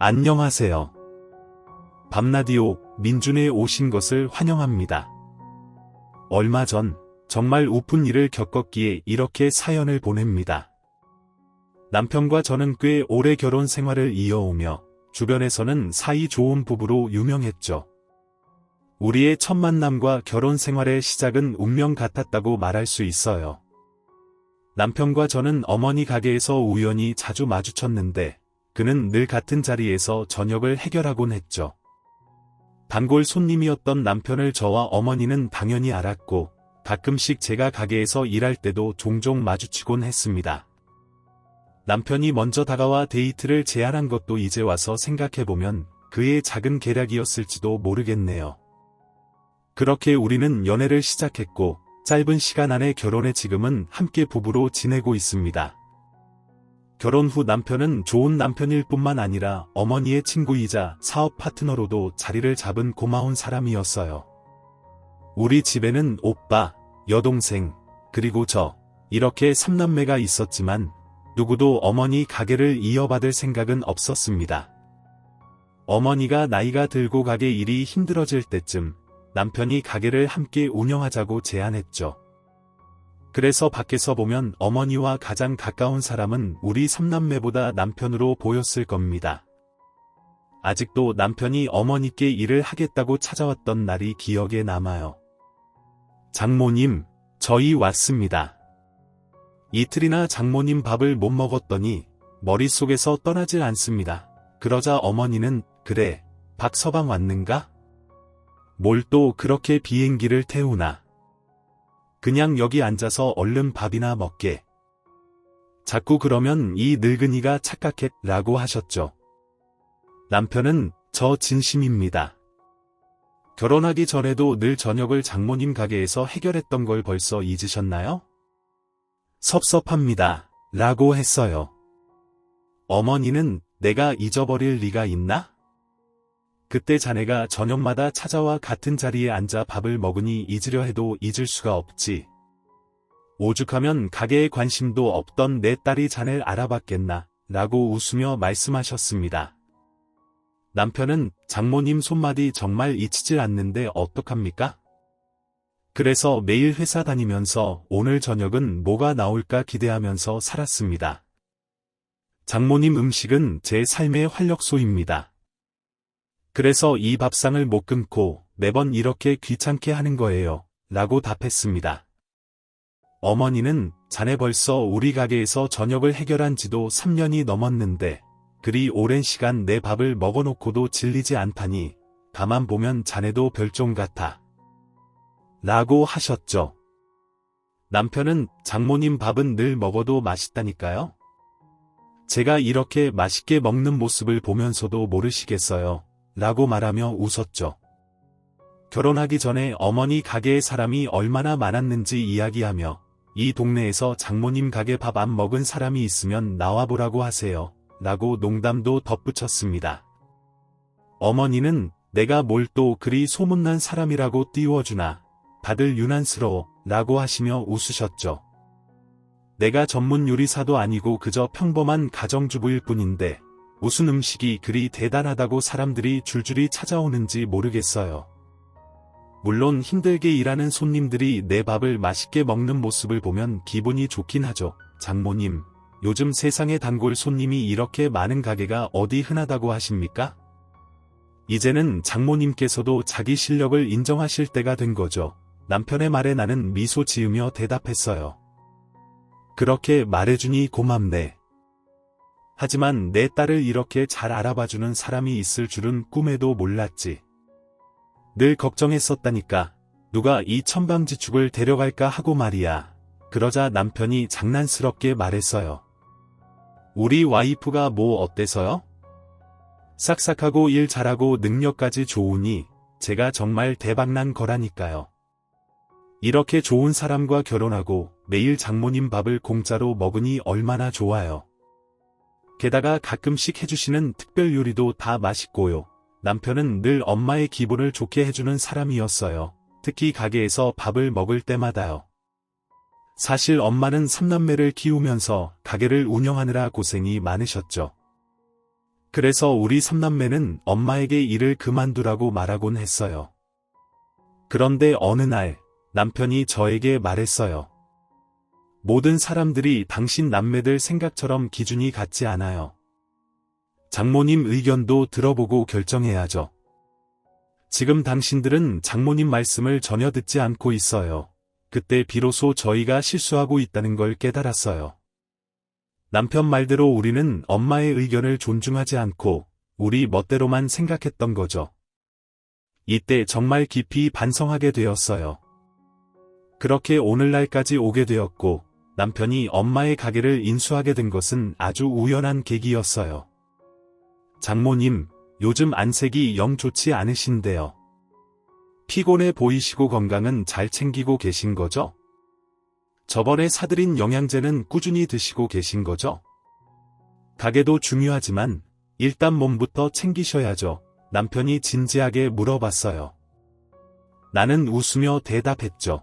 안녕하세요. 밤라디오 민준에 오신 것을 환영합니다. 얼마 전 정말 우픈 일을 겪었기에 이렇게 사연을 보냅니다. 남편과 저는 꽤 오래 결혼 생활을 이어오며 주변에서는 사이 좋은 부부로 유명했죠. 우리의 첫 만남과 결혼 생활의 시작은 운명 같았다고 말할 수 있어요. 남편과 저는 어머니 가게에서 우연히 자주 마주쳤는데 그는 늘 같은 자리에서 저녁을 해결하곤 했죠. 단골 손님이었던 남편을 저와 어머니는 당연히 알았고 가끔씩 제가 가게에서 일할 때도 종종 마주치곤 했습니다. 남편이 먼저 다가와 데이트를 제안한 것도 이제 와서 생각해보면 그의 작은 계략이었을지도 모르겠네요. 그렇게 우리는 연애를 시작했고 짧은 시간 안에 결혼해 지금은 함께 부부로 지내고 있습니다. 결혼 후 남편은 좋은 남편일 뿐만 아니라 어머니의 친구이자 사업 파트너로도 자리를 잡은 고마운 사람이었어요. 우리 집에는 오빠, 여동생, 그리고 저, 이렇게 3남매가 있었지만 누구도 어머니 가게를 이어받을 생각은 없었습니다. 어머니가 나이가 들고 가게 일이 힘들어질 때쯤 남편이 가게를 함께 운영하자고 제안했죠. 그래서 밖에서 보면 어머니와 가장 가까운 사람은 우리 3남매보다 남편으로 보였을 겁니다. 아직도 남편이 어머니께 일을 하겠다고 찾아왔던 날이 기억에 남아요. 장모님, 저희 왔습니다. 이틀이나 장모님 밥을 못 먹었더니 머릿속에서 떠나질 않습니다. 그러자 어머니는 그래, 박서방 왔는가? 뭘 또 그렇게 비행기를 태우나? 그냥 여기 앉아서 얼른 밥이나 먹게. 자꾸 그러면 이 늙은이가 착각해 라고 하셨죠. 남편은 저 진심입니다. 결혼하기 전에도 늘 저녁을 장모님 가게에서 해결했던 걸 벌써 잊으셨나요? 섭섭합니다. 라고 했어요. 어머니는 내가 잊어버릴 리가 있나? 그때 자네가 저녁마다 찾아와 같은 자리에 앉아 밥을 먹으니 잊으려 해도 잊을 수가 없지. 오죽하면 가게에 관심도 없던 내 딸이 자네를 알아봤겠나? 라고 웃으며 말씀하셨습니다. 남편은 장모님 손맛이 정말 잊히질 않는데 어떡합니까? 그래서 매일 회사 다니면서 오늘 저녁은 뭐가 나올까 기대하면서 살았습니다. 장모님 음식은 제 삶의 활력소입니다. 그래서 이 밥상을 못 끊고 매번 이렇게 귀찮게 하는 거예요. 라고 답했습니다. 어머니는 자네 벌써 우리 가게에서 저녁을 해결한 지도 3년이 넘었는데 그리 오랜 시간 내 밥을 먹어놓고도 질리지 않다니 가만 보면 자네도 별종 같아. 라고 하셨죠. 남편은 장모님 밥은 늘 먹어도 맛있다니까요. 제가 이렇게 맛있게 먹는 모습을 보면서도 모르시겠어요. 라고 말하며 웃었죠. 결혼하기 전에 어머니 가게에 사람이 얼마나 많았는지 이야기하며 이 동네에서 장모님 가게 밥 안 먹은 사람이 있으면 나와보라고 하세요. 라고 농담도 덧붙였습니다. 어머니는 내가 뭘 또 그리 소문난 사람이라고 띄워주나 다들 유난스러워 라고 하시며 웃으셨죠. 내가 전문 요리사도 아니고 그저 평범한 가정주부일 뿐인데 무슨 음식이 그리 대단하다고 사람들이 줄줄이 찾아오는지 모르겠어요. 물론 힘들게 일하는 손님들이 내 밥을 맛있게 먹는 모습을 보면 기분이 좋긴 하죠. 장모님, 요즘 세상에 단골 손님이 이렇게 많은 가게가 어디 흔하다고 하십니까? 이제는 장모님께서도 자기 실력을 인정하실 때가 된 거죠. 남편의 말에 나는 미소 지으며 대답했어요. 그렇게 말해주니 고맙네. 하지만 내 딸을 이렇게 잘 알아봐주는 사람이 있을 줄은 꿈에도 몰랐지. 늘 걱정했었다니까. 누가 이 천방지축을 데려갈까 하고 말이야. 그러자 남편이 장난스럽게 말했어요. 우리 와이프가 뭐 어때서요? 싹싹하고 일 잘하고 능력까지 좋으니 제가 정말 대박난 거라니까요. 이렇게 좋은 사람과 결혼하고 매일 장모님 밥을 공짜로 먹으니 얼마나 좋아요. 게다가 가끔씩 해주시는 특별 요리도 다 맛있고요. 남편은 늘 엄마의 기분을 좋게 해주는 사람이었어요. 특히 가게에서 밥을 먹을 때마다요. 사실 엄마는 3남매를 키우면서 가게를 운영하느라 고생이 많으셨죠. 그래서 우리 삼남매는 엄마에게 일을 그만두라고 말하곤 했어요. 그런데 어느 날 남편이 저에게 말했어요. 모든 사람들이 당신 남매들 생각처럼 기준이 같지 않아요. 장모님 의견도 들어보고 결정해야죠. 지금 당신들은 장모님 말씀을 전혀 듣지 않고 있어요. 그때 비로소 저희가 실수하고 있다는 걸 깨달았어요. 남편 말대로 우리는 엄마의 의견을 존중하지 않고 우리 멋대로만 생각했던 거죠. 이때 정말 깊이 반성하게 되었어요. 그렇게 오늘날까지 오게 되었고 남편이 엄마의 가게를 인수하게 된 것은 아주 우연한 계기였어요. 장모님, 요즘 안색이 영 좋지 않으신데요. 피곤해 보이시고 건강은 잘 챙기고 계신 거죠? 저번에 사드린 영양제는 꾸준히 드시고 계신 거죠? 가게도 중요하지만 일단 몸부터 챙기셔야죠. 남편이 진지하게 물어봤어요. 나는 웃으며 대답했죠.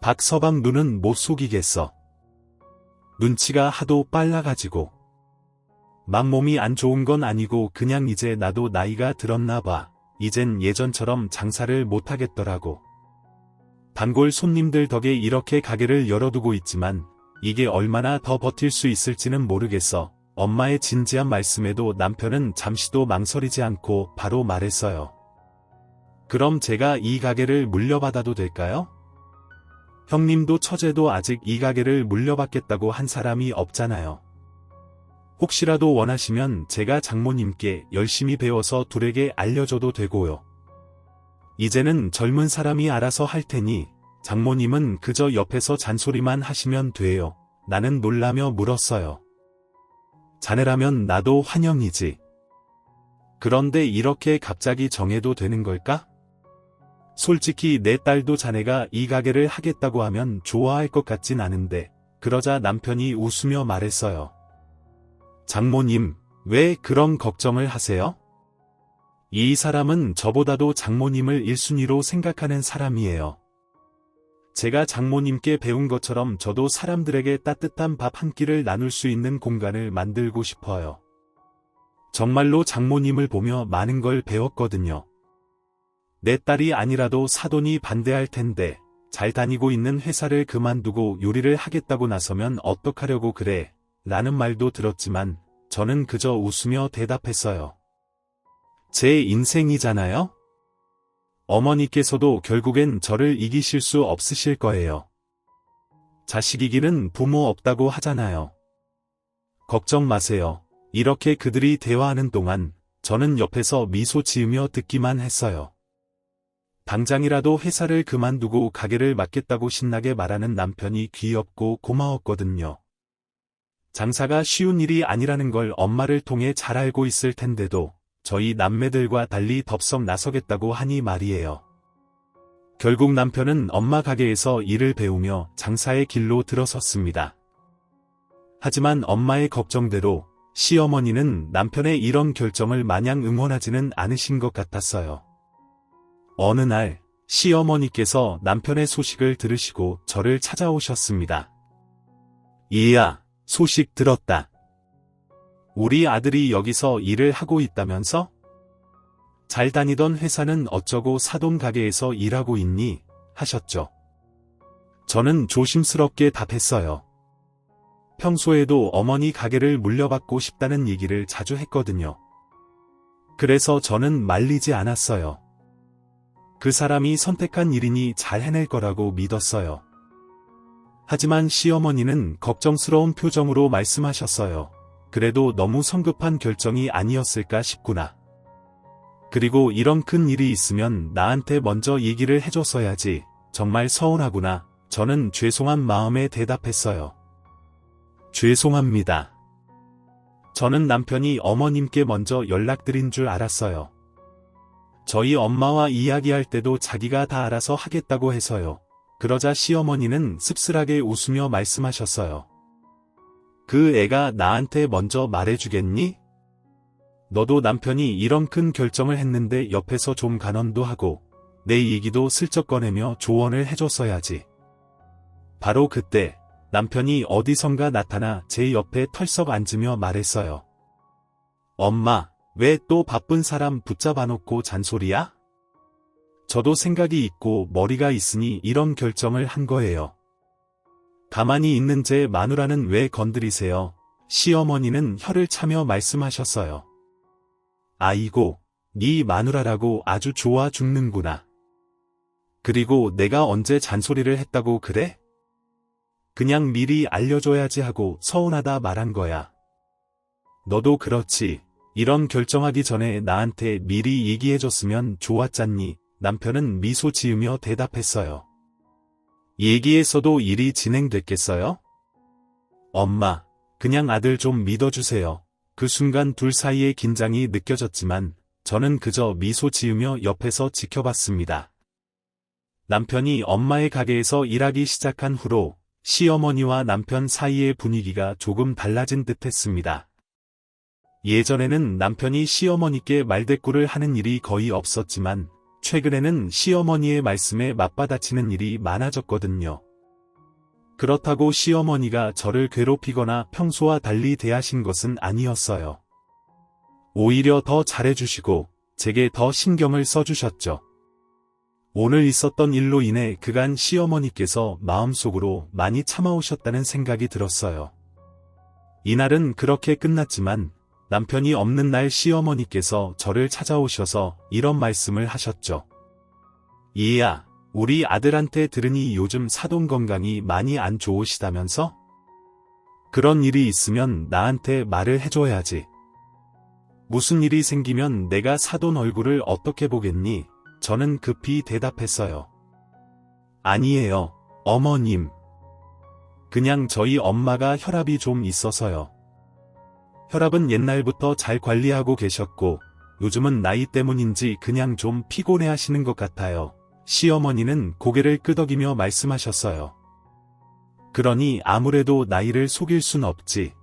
박서방 눈은 못 속이겠어. 눈치가 하도 빨라가지고. 막 몸이 안 좋은 건 아니고 그냥 이제 나도 나이가 들었나 봐. 이젠 예전처럼 장사를 못하겠더라고. 단골 손님들 덕에 이렇게 가게를 열어두고 있지만 이게 얼마나 더 버틸 수 있을지는 모르겠어. 엄마의 진지한 말씀에도 남편은 잠시도 망설이지 않고 바로 말했어요. 그럼 제가 이 가게를 물려받아도 될까요? 형님도 처제도 아직 이 가게를 물려받겠다고 한 사람이 없잖아요. 혹시라도 원하시면 제가 장모님께 열심히 배워서 둘에게 알려줘도 되고요. 이제는 젊은 사람이 알아서 할 테니 장모님은 그저 옆에서 잔소리만 하시면 돼요. 나는 놀라며 물었어요. 자네라면 나도 환영이지. 그런데 이렇게 갑자기 정해도 되는 걸까? 솔직히 내 딸도 자네가 이 가게를 하겠다고 하면 좋아할 것 같진 않은데. 그러자 남편이 웃으며 말했어요. 장모님, 왜 그런 걱정을 하세요? 이 사람은 저보다도 장모님을 1순위로 생각하는 사람이에요. 제가 장모님께 배운 것처럼 저도 사람들에게 따뜻한 밥 한 끼를 나눌 수 있는 공간을 만들고 싶어요. 정말로 장모님을 보며 많은 걸 배웠거든요. 내 딸이 아니라도 사돈이 반대할 텐데 잘 다니고 있는 회사를 그만두고 요리를 하겠다고 나서면 어떡하려고 그래? 라는 말도 들었지만 저는 그저 웃으며 대답했어요. 제 인생이잖아요? 어머니께서도 결국엔 저를 이기실 수 없으실 거예요. 자식 이기는 부모 없다고 하잖아요. 걱정 마세요. 이렇게 그들이 대화하는 동안 저는 옆에서 미소 지으며 듣기만 했어요. 당장이라도 회사를 그만두고 가게를 맡겠다고 신나게 말하는 남편이 귀엽고 고마웠거든요. 장사가 쉬운 일이 아니라는 걸 엄마를 통해 잘 알고 있을 텐데도 저희 남매들과 달리 덥석 나서겠다고 하니 말이에요. 결국 남편은 엄마 가게에서 일을 배우며 장사의 길로 들어섰습니다. 하지만 엄마의 걱정대로 시어머니는 남편의 이런 결정을 마냥 응원하지는 않으신 것 같았어요. 어느 날 시어머니께서 남편의 소식을 들으시고 저를 찾아오셨습니다. 이야, 소식 들었다. 우리 아들이 여기서 일을 하고 있다면서? 잘 다니던 회사는 어쩌고 사돈 가게에서 일하고 있니? 하셨죠. 저는 조심스럽게 답했어요. 평소에도 어머니 가게를 물려받고 싶다는 얘기를 자주 했거든요. 그래서 저는 말리지 않았어요. 그 사람이 선택한 일이니 잘 해낼 거라고 믿었어요. 하지만 시어머니는 걱정스러운 표정으로 말씀하셨어요. 그래도 너무 성급한 결정이 아니었을까 싶구나. 그리고 이런 큰 일이 있으면 나한테 먼저 얘기를 해줬어야지. 정말 서운하구나. 저는 죄송한 마음에 대답했어요. 죄송합니다. 저는 남편이 어머님께 먼저 연락드린 줄 알았어요. 저희 엄마와 이야기할 때도 자기가 다 알아서 하겠다고 해서요. 그러자 시어머니는 씁쓸하게 웃으며 말씀하셨어요. 그 애가 나한테 먼저 말해주겠니? 너도 남편이 이런 큰 결정을 했는데 옆에서 좀 간언도 하고 내 얘기도 슬쩍 꺼내며 조언을 해줬어야지. 바로 그때 남편이 어디선가 나타나 제 옆에 털썩 앉으며 말했어요. 엄마, 왜 또 바쁜 사람 붙잡아 놓고 잔소리야? 저도 생각이 있고 머리가 있으니 이런 결정을 한 거예요. 가만히 있는 제 마누라는 왜 건드리세요? 시어머니는 혀를 차며 말씀하셨어요. 아이고, 네 마누라라고 아주 좋아 죽는구나. 그리고 내가 언제 잔소리를 했다고 그래? 그냥 미리 알려줘야지 하고 서운하다 말한 거야. 너도 그렇지. 이런 결정하기 전에 나한테 미리 얘기해줬으면 좋았잖니. 남편은 미소 지으며 대답했어요. 얘기했어도 일이 진행됐겠어요? 엄마, 그냥 아들 좀 믿어주세요. 그 순간 둘 사이의 긴장이 느껴졌지만 저는 그저 미소 지으며 옆에서 지켜봤습니다. 남편이 엄마의 가게에서 일하기 시작한 후로 시어머니와 남편 사이의 분위기가 조금 달라진 듯했습니다. 예전에는 남편이 시어머니께 말대꾸를 하는 일이 거의 없었지만 최근에는 시어머니의 말씀에 맞받아치는 일이 많아졌거든요. 그렇다고 시어머니가 저를 괴롭히거나 평소와 달리 대하신 것은 아니었어요. 오히려 더 잘해주시고 제게 더 신경을 써주셨죠. 오늘 있었던 일로 인해 그간 시어머니께서 마음속으로 많이 참아오셨다는 생각이 들었어요. 이날은 그렇게 끝났지만 남편이 없는 날 시어머니께서 저를 찾아오셔서 이런 말씀을 하셨죠. 얘야, 우리 아들한테 들으니 요즘 사돈 건강이 많이 안 좋으시다면서? 그런 일이 있으면 나한테 말을 해줘야지. 무슨 일이 생기면 내가 사돈 얼굴을 어떻게 보겠니? 저는 급히 대답했어요. 아니에요, 어머님. 그냥 저희 엄마가 혈압이 좀 있어서요. 혈압은 옛날부터 잘 관리하고 계셨고 요즘은 나이 때문인지 그냥 좀 피곤해 하시는 것 같아요. 시어머니는 고개를 끄덕이며 말씀하셨어요. 그러니 아무래도 나이를 속일 순 없지.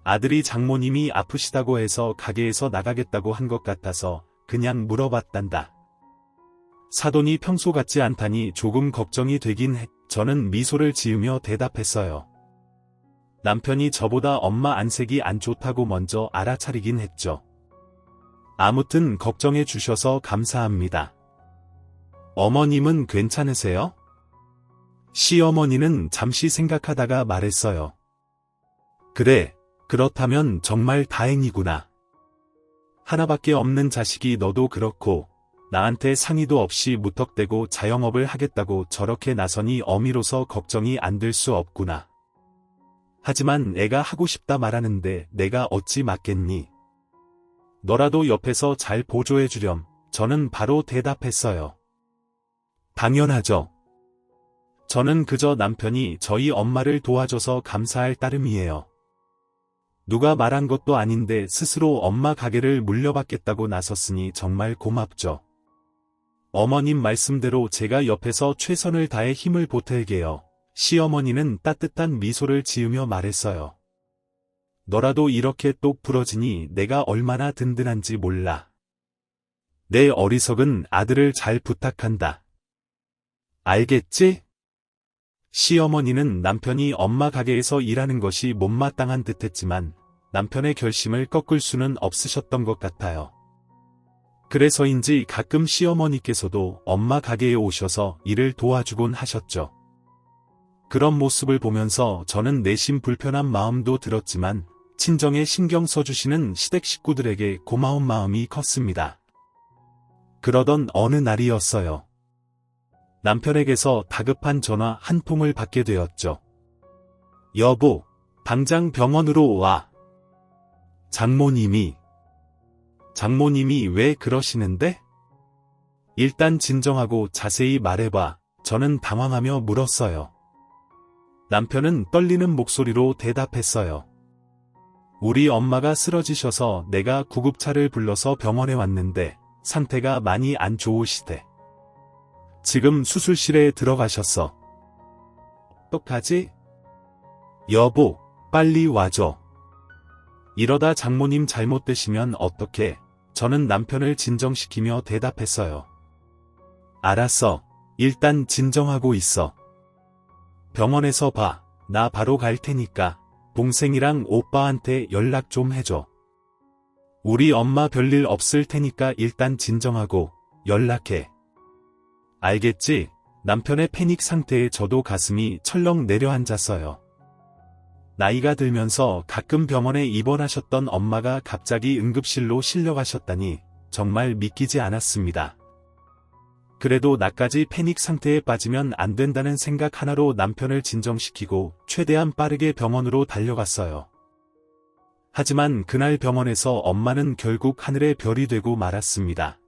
아들이 장모님이 아프시다고 해서 가게에서 나가겠다고 한 것 같아서 그냥 물어봤단다. 사돈이 평소 같지 않다니 조금 걱정이 되긴 해. 저는 미소를 지으며 대답했어요. 남편이 저보다 엄마 안색이 안 좋다고 먼저 알아차리긴 했죠. 아무튼 걱정해 주셔서 감사합니다. 어머님은 괜찮으세요? 시어머니는 잠시 생각하다가 말했어요. 그래, 그렇다면 정말 다행이구나. 하나밖에 없는 자식이 너도 그렇고 나한테 상의도 없이 무턱대고 자영업을 하겠다고 저렇게 나서니 어미로서 걱정이 안 될 수 없구나. 하지만 애가 하고 싶다 말하는데 내가 어찌 맞겠니? 너라도 옆에서 잘 보조해 주렴. 저는 바로 대답했어요. 당연하죠. 저는 그저 남편이 저희 엄마를 도와줘서 감사할 따름이에요. 누가 말한 것도 아닌데 스스로 엄마 가게를 물려받겠다고 나섰으니 정말 고맙죠. 어머님 말씀대로 제가 옆에서 최선을 다해 힘을 보탤게요. 시어머니는 따뜻한 미소를 지으며 말했어요. 너라도 이렇게 똑 부러지니 내가 얼마나 든든한지 몰라. 내 어리석은 아들을 잘 부탁한다. 알겠지? 시어머니는 남편이 엄마 가게에서 일하는 것이 못마땅한 듯했지만 남편의 결심을 꺾을 수는 없으셨던 것 같아요. 그래서인지 가끔 시어머니께서도 엄마 가게에 오셔서 일을 도와주곤 하셨죠. 그런 모습을 보면서 저는 내심 불편한 마음도 들었지만 친정에 신경 써주시는 시댁 식구들에게 고마운 마음이 컸습니다. 그러던 어느 날이었어요. 남편에게서 다급한 전화 한 통을 받게 되었죠. 여보, 당장 병원으로 와. 장모님이 왜 그러시는데? 일단 진정하고 자세히 말해봐. 저는 당황하며 물었어요. 남편은 떨리는 목소리로 대답했어요. 우리 엄마가 쓰러지셔서 내가 구급차를 불러서 병원에 왔는데 상태가 많이 안 좋으시대. 지금 수술실에 들어가셨어. 어떡하지? 여보, 빨리 와줘. 이러다 장모님 잘못되시면 어떡해? 저는 남편을 진정시키며 대답했어요. 알았어. 일단 진정하고 있어. 병원에서 봐. 나 바로 갈 테니까 동생이랑 오빠한테 연락 좀 해줘. 우리 엄마 별일 없을 테니까 일단 진정하고 연락해. 알겠지? 남편의 패닉 상태에 저도 가슴이 철렁 내려앉았어요. 나이가 들면서 가끔 병원에 입원하셨던 엄마가 갑자기 응급실로 실려가셨다니 정말 믿기지 않았습니다. 그래도 나까지 패닉 상태에 빠지면 안 된다는 생각 하나로 남편을 진정시키고 최대한 빠르게 병원으로 달려갔어요. 하지만 그날 병원에서 엄마는 결국 하늘의 별이 되고 말았습니다.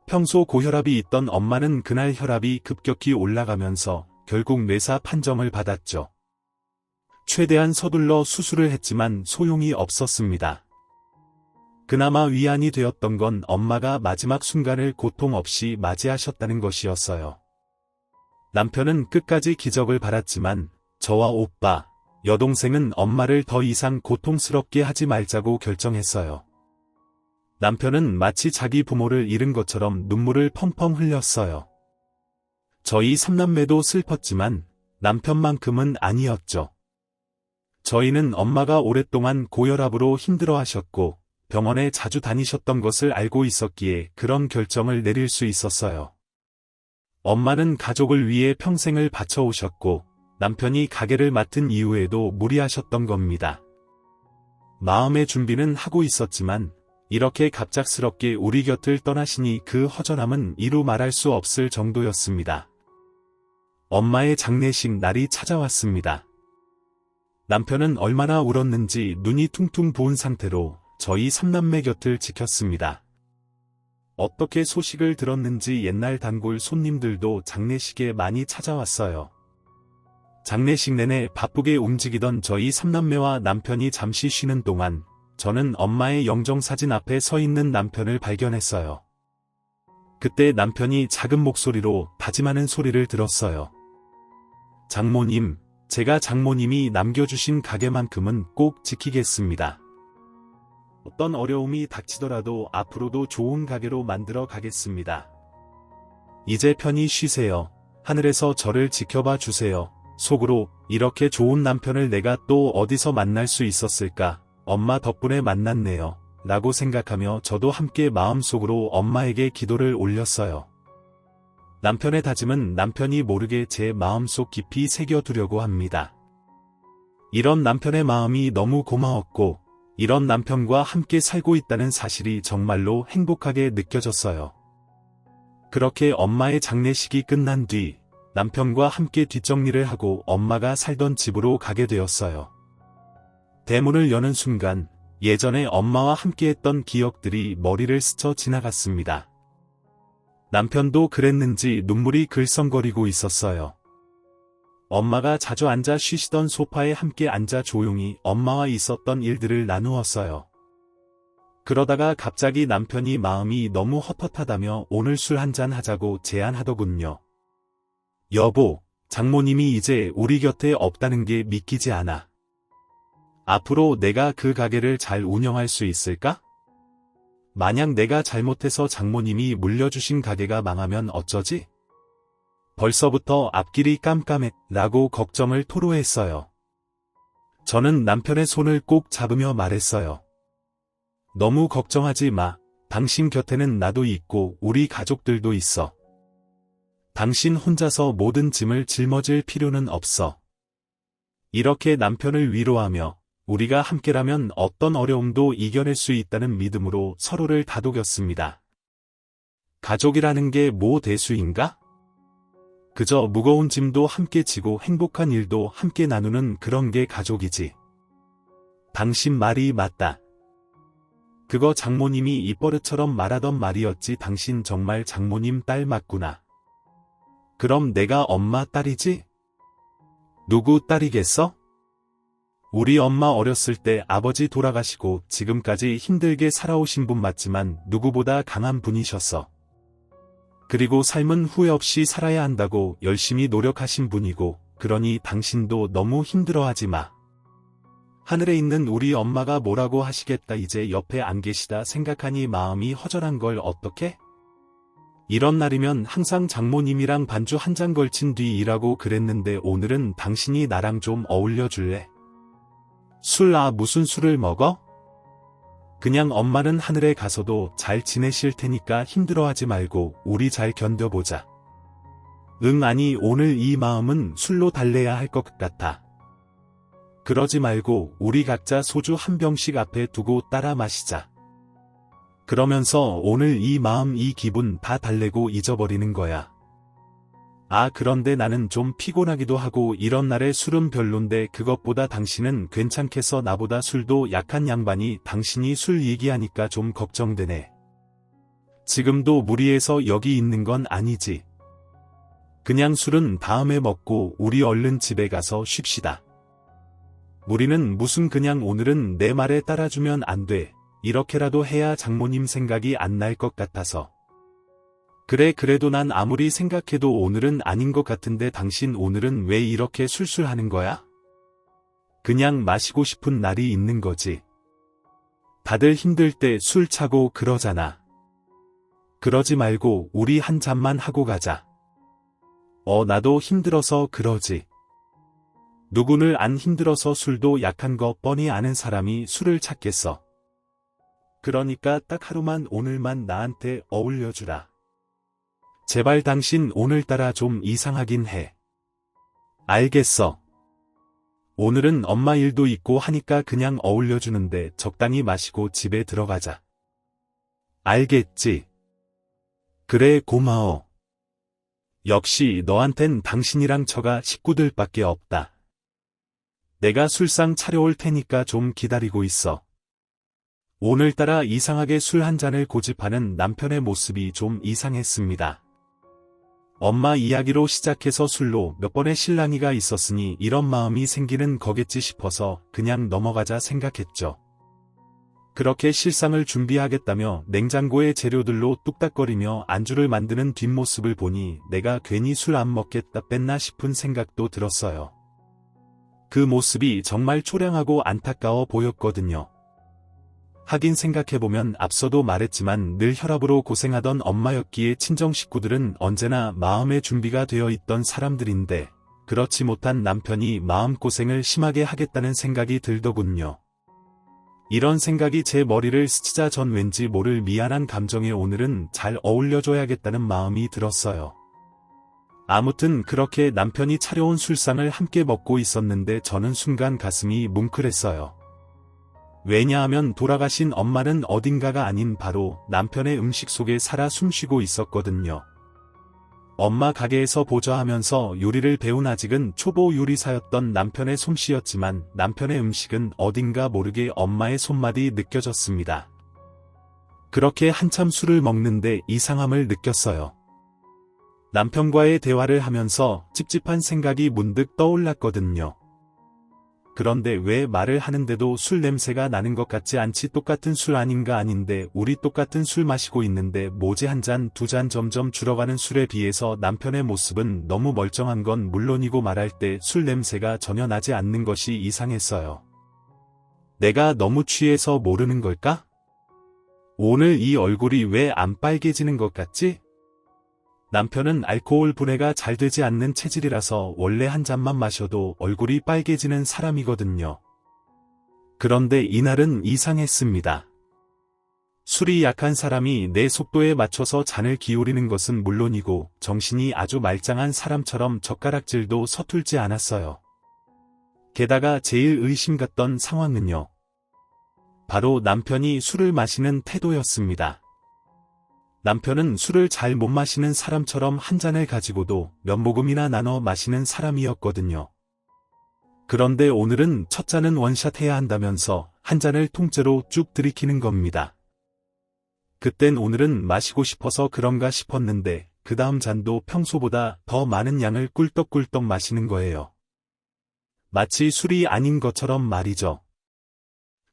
평소 고혈압이 있던 엄마는 그날 혈압이 급격히 올라가면서 결국 뇌사 판정을 받았죠. 최대한 서둘러 수술을 했지만 소용이 없었습니다. 그나마 위안이 되었던 건 엄마가 마지막 순간을 고통 없이 맞이하셨다는 것이었어요. 남편은 끝까지 기적을 바랐지만 저와 오빠, 여동생은 엄마를 더 이상 고통스럽게 하지 말자고 결정했어요. 남편은 마치 자기 부모를 잃은 것처럼 눈물을 펑펑 흘렸어요. 저희 3남매도 슬펐지만 남편만큼은 아니었죠. 저희는 엄마가 오랫동안 고혈압으로 힘들어하셨고 병원에 자주 다니셨던 것을 알고 있었기에 그런 결정을 내릴 수 있었어요. 엄마는 가족을 위해 평생을 바쳐오셨고 남편이 가게를 맡은 이후에도 무리하셨던 겁니다. 마음의 준비는 하고 있었지만 이렇게 갑작스럽게 우리 곁을 떠나시니 그 허전함은 이루 말할 수 없을 정도였습니다. 엄마의 장례식 날이 찾아왔습니다. 남편은 얼마나 울었는지 눈이 퉁퉁 부은 상태로 저희 3남매 곁을 지켰습니다. 어떻게 소식을 들었는지 옛날 단골 손님들도 장례식에 많이 찾아왔어요. 장례식 내내 바쁘게 움직이던 저희 3남매와 남편이 잠시 쉬는 동안 저는 엄마의 영정사진 앞에 서 있는 남편을 발견했어요. 그때 남편이 작은 목소리로 다짐하는 소리를 들었어요. 장모님, 제가 장모님이 남겨주신 가게만큼은 꼭 지키겠습니다. 어떤 어려움이 닥치더라도 앞으로도 좋은 가게로 만들어 가겠습니다. 이제 편히 쉬세요. 하늘에서 저를 지켜봐 주세요. 속으로 이렇게 좋은 남편을 내가 또 어디서 만날 수 있었을까? 엄마 덕분에 만났네요. 라고 생각하며 저도 함께 마음속으로 엄마에게 기도를 올렸어요. 남편의 다짐은 남편이 모르게 제 마음속 깊이 새겨두려고 합니다. 이런 남편의 마음이 너무 고마웠고 이런 남편과 함께 살고 있다는 사실이 정말로 행복하게 느껴졌어요. 그렇게 엄마의 장례식이 끝난 뒤 남편과 함께 뒷정리를 하고 엄마가 살던 집으로 가게 되었어요. 대문을 여는 순간 예전에 엄마와 함께했던 기억들이 머리를 스쳐 지나갔습니다. 남편도 그랬는지 눈물이 글썽거리고 있었어요. 엄마가 자주 앉아 쉬시던 소파에 함께 앉아 조용히 엄마와 있었던 일들을 나누었어요. 그러다가 갑자기 남편이 마음이 너무 헛헛하다며 오늘 술 한잔 하자고 제안하더군요. 여보, 장모님이 이제 우리 곁에 없다는 게 믿기지 않아. 앞으로 내가 그 가게를 잘 운영할 수 있을까? 만약 내가 잘못해서 장모님이 물려주신 가게가 망하면 어쩌지? 벌써부터 앞길이 깜깜해 라고 걱정을 토로했어요. 저는 남편의 손을 꼭 잡으며 말했어요. 너무 걱정하지 마. 당신 곁에는 나도 있고 우리 가족들도 있어. 당신 혼자서 모든 짐을 짊어질 필요는 없어. 이렇게 남편을 위로하며 우리가 함께라면 어떤 어려움도 이겨낼 수 있다는 믿음으로 서로를 다독였습니다. 가족이라는 게 뭐 대수인가? 그저 무거운 짐도 함께 지고 행복한 일도 함께 나누는 그런 게 가족이지. 당신 말이 맞다. 그거 장모님이 입버릇처럼 말하던 말이었지. 당신 정말 장모님 딸 맞구나. 그럼 내가 엄마 딸이지? 누구 딸이겠어? 우리 엄마 어렸을 때 아버지 돌아가시고 지금까지 힘들게 살아오신 분 맞지만 누구보다 강한 분이셨어. 그리고 삶은 후회 없이 살아야 한다고 열심히 노력하신 분이고, 그러니 당신도 너무 힘들어하지 마. 하늘에 있는 우리 엄마가 뭐라고 하시겠다. 이제 옆에 안 계시다 생각하니 마음이 허전한 걸 어떡해? 이런 날이면 항상 장모님이랑 반주 한 잔 걸친 뒤 일하고 그랬는데 오늘은 당신이 나랑 좀 어울려 줄래? 술? 무슨 술을 먹어? 그냥 엄마는 하늘에 가서도 잘 지내실 테니까 힘들어하지 말고 우리 잘 견뎌보자. 응, 아니, 오늘 이 마음은 술로 달래야 할 것 같아. 그러지 말고 우리 각자 소주 한 병씩 앞에 두고 따라 마시자. 그러면서 오늘 이 마음, 이 기분 다 달래고 잊어버리는 거야. 아, 그런데 나는 좀 피곤하기도 하고 이런 날에 술은 별론데 그것보다 당신은 괜찮겠어. 나보다 술도 약한 양반이 당신이 술 얘기하니까 좀 걱정되네. 지금도 무리해서 여기 있는 건 아니지. 그냥 술은 다음에 먹고 우리 얼른 집에 가서 쉽시다. 무리는 무슨 그냥 오늘은 내 말에 따라주면 안 돼. 이렇게라도 해야 장모님 생각이 안 날 것 같아서. 그래, 그래도 난 아무리 생각해도 오늘은 아닌 것 같은데 당신 오늘은 왜 이렇게 술술하는 거야? 그냥 마시고 싶은 날이 있는 거지. 다들 힘들 때 술 차고 그러잖아. 그러지 말고 우리 한 잔만 하고 가자. 나도 힘들어서 그러지. 누구를 안 힘들어서 술도 약한 거 뻔히 아는 사람이 술을 찾겠어. 그러니까 딱 하루만 오늘만 나한테 어울려주라. 제발 당신 오늘따라 좀 이상하긴 해. 알겠어. 오늘은 엄마 일도 있고 하니까 그냥 어울려주는데 적당히 마시고 집에 들어가자. 알겠지? 그래, 고마워. 역시 너한텐 당신이랑 처가 식구들밖에 없다. 내가 술상 차려올 테니까 좀 기다리고 있어. 오늘따라 이상하게 술 한 잔을 고집하는 남편의 모습이 좀 이상했습니다. 엄마 이야기로 시작해서 술로 몇 번의 실랑이가 있었으니 이런 마음이 생기는 거겠지 싶어서 그냥 넘어가자 생각했죠. 그렇게 실상을 준비하겠다며 냉장고의 재료들로 뚝딱거리며 안주를 만드는 뒷모습을 보니 내가 괜히 술 안 먹겠다 뺐나 싶은 생각도 들었어요. 그 모습이 정말 초량하고 안타까워 보였거든요. 하긴 생각해보면 앞서도 말했지만 늘 혈압으로 고생하던 엄마였기에 친정 식구들은 언제나 마음의 준비가 되어 있던 사람들인데 그렇지 못한 남편이 마음고생을 심하게 하겠다는 생각이 들더군요. 이런 생각이 제 머리를 스치자 전 왠지 모를 미안한 감정에 오늘은 잘 어울려줘야겠다는 마음이 들었어요. 아무튼 그렇게 남편이 차려온 술상을 함께 먹고 있었는데 저는 순간 가슴이 뭉클했어요. 왜냐하면 돌아가신 엄마는 어딘가가 아닌 바로 남편의 음식 속에 살아 숨쉬고 있었거든요. 엄마 가게에서 보좌하면서 요리를 배운 아직은 초보 요리사였던 남편의 솜씨였지만 남편의 음식은 어딘가 모르게 엄마의 손맛이 느껴졌습니다. 그렇게 한참 술을 먹는데 이상함을 느꼈어요. 남편과의 대화를 하면서 찝찝한 생각이 문득 떠올랐거든요. 그런데 왜 말을 하는데도 술 냄새가 나는 것 같지 않지? 똑같은 술 아닌가? 아닌데 우리 똑같은 술 마시고 있는데 뭐지? 한 잔, 두 잔 점점 줄어가는 술에 비해서 남편의 모습은 너무 멀쩡한 건 물론이고 말할 때 술 냄새가 전혀 나지 않는 것이 이상했어요. 내가 너무 취해서 모르는 걸까? 오늘 이 얼굴이 왜 안 빨개지는 것 같지? 남편은 알코올 분해가 잘 되지 않는 체질이라서 원래 한 잔만 마셔도 얼굴이 빨개지는 사람이거든요. 그런데 이날은 이상했습니다. 술이 약한 사람이 내 속도에 맞춰서 잔을 기울이는 것은 물론이고 정신이 아주 말짱한 사람처럼 젓가락질도 서툴지 않았어요. 게다가 제일 의심 갔던 상황은요. 바로 남편이 술을 마시는 태도였습니다. 남편은 술을 잘 못 마시는 사람처럼 한 잔을 가지고도 몇 모금이나 나눠 마시는 사람이었거든요. 그런데 오늘은 첫 잔은 원샷 해야 한다면서 한 잔을 통째로 쭉 들이키는 겁니다. 그땐 오늘은 마시고 싶어서 그런가 싶었는데 그 다음 잔도 평소보다 더 많은 양을 꿀떡꿀떡 마시는 거예요. 마치 술이 아닌 것처럼 말이죠.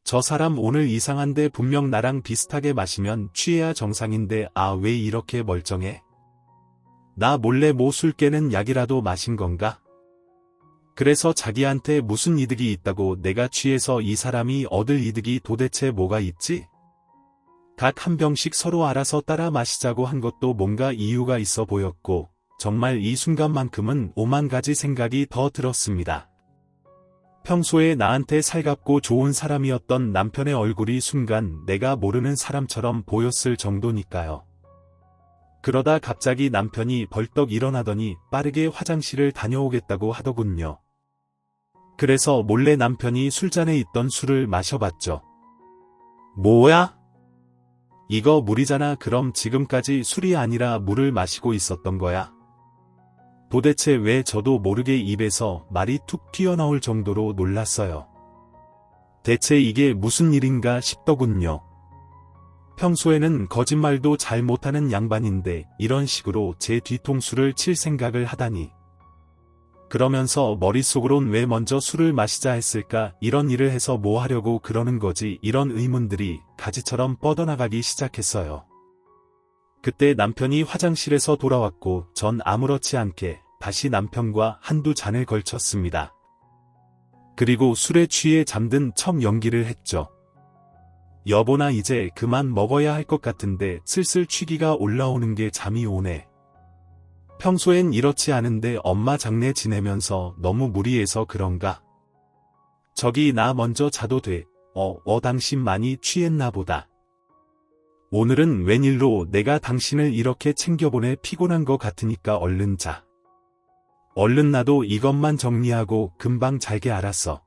저 사람 오늘 이상한데 분명 나랑 비슷하게 마시면 취해야 정상인데 아, 왜 이렇게 멀쩡해? 나 몰래 뭐 술 깨는 약이라도 마신 건가? 그래서 자기한테 무슨 이득이 있다고 내가 취해서 이 사람이 얻을 이득이 도대체 뭐가 있지? 각 한 병씩 서로 알아서 따라 마시자고 한 것도 뭔가 이유가 있어 보였고 정말 이 순간만큼은 오만 가지 생각이 더 들었습니다. 평소에 나한테 살갑고 좋은 사람이었던 남편의 얼굴이 순간 내가 모르는 사람처럼 보였을 정도니까요. 그러다 갑자기 남편이 벌떡 일어나더니 빠르게 화장실을 다녀오겠다고 하더군요. 그래서 몰래 남편이 술잔에 있던 술을 마셔봤죠. 뭐야? 이거 물이잖아. 그럼 지금까지 술이 아니라 물을 마시고 있었던 거야? 도대체 왜 저도 모르게 입에서 말이 툭 튀어나올 정도로 놀랐어요. 대체 이게 무슨 일인가 싶더군요. 평소에는 거짓말도 잘 못하는 양반인데 이런 식으로 제 뒤통수를 칠 생각을 하다니. 그러면서 머릿속으론 왜 먼저 술을 마시자 했을까, 이런 일을 해서 뭐 하려고 그러는 거지, 이런 의문들이 가지처럼 뻗어나가기 시작했어요. 그때 남편이 화장실에서 돌아왔고 전 아무렇지 않게 다시 남편과 한두 잔을 걸쳤습니다. 그리고 술에 취해 잠든 척 연기를 했죠. 여보, 나 이제 그만 먹어야 할 것 같은데 슬슬 취기가 올라오는 게 잠이 오네. 평소엔 이렇지 않은데 엄마 장례 지내면서 너무 무리해서 그런가? 저기 나 먼저 자도 돼. 당신 많이 취했나 보다. 오늘은 웬일로 내가 당신을 이렇게 챙겨보내. 피곤한 거 같으니까 얼른 자. 얼른 나도 이것만 정리하고 금방 잘게. 알았어.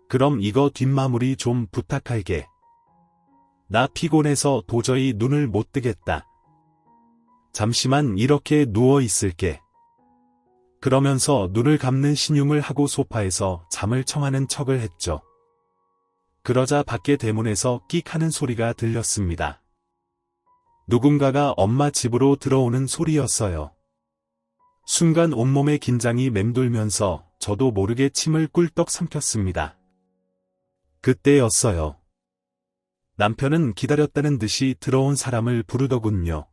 그럼 이거 뒷마무리 좀 부탁할게. 나 피곤해서 도저히 눈을 못 뜨겠다. 잠시만 이렇게 누워 있을게. 그러면서 눈을 감는 신용을 하고 소파에서 잠을 청하는 척을 했죠. 그러자 밖에 대문에서 끽 하는 소리가 들렸습니다. 누군가가 엄마 집으로 들어오는 소리였어요. 순간 온몸의 긴장이 맴돌면서 저도 모르게 침을 꿀떡 삼켰습니다. 그때였어요. 남편은 기다렸다는 듯이 들어온 사람을 부르더군요.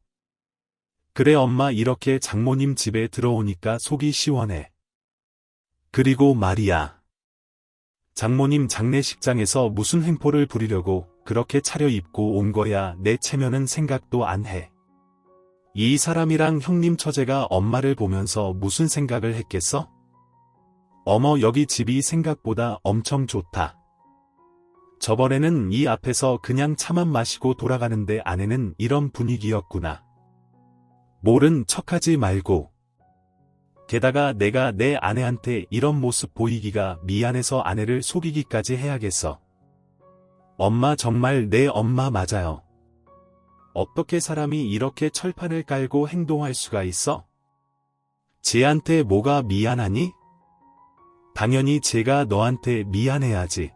그래, 엄마 이렇게 장모님 집에 들어오니까 속이 시원해. 그리고 말이야. 장모님 장례식장에서 무슨 횡포를 부리려고 그렇게 차려입고 온 거야. 내 체면은 생각도 안 해. 이 사람이랑 형님 처제가 엄마를 보면서 무슨 생각을 했겠어? 어머, 여기 집이 생각보다 엄청 좋다. 저번에는 이 앞에서 그냥 차만 마시고 돌아가는데 아내는 이런 분위기였구나. 모른 척하지 말고. 게다가 내가 내 아내한테 이런 모습 보이기가 미안해서 아내를 속이기까지 해야겠어. 엄마 정말 내 엄마 맞아요. 어떻게 사람이 이렇게 철판을 깔고 행동할 수가 있어? 쟤한테 뭐가 미안하니? 당연히 제가 너한테 미안해야지.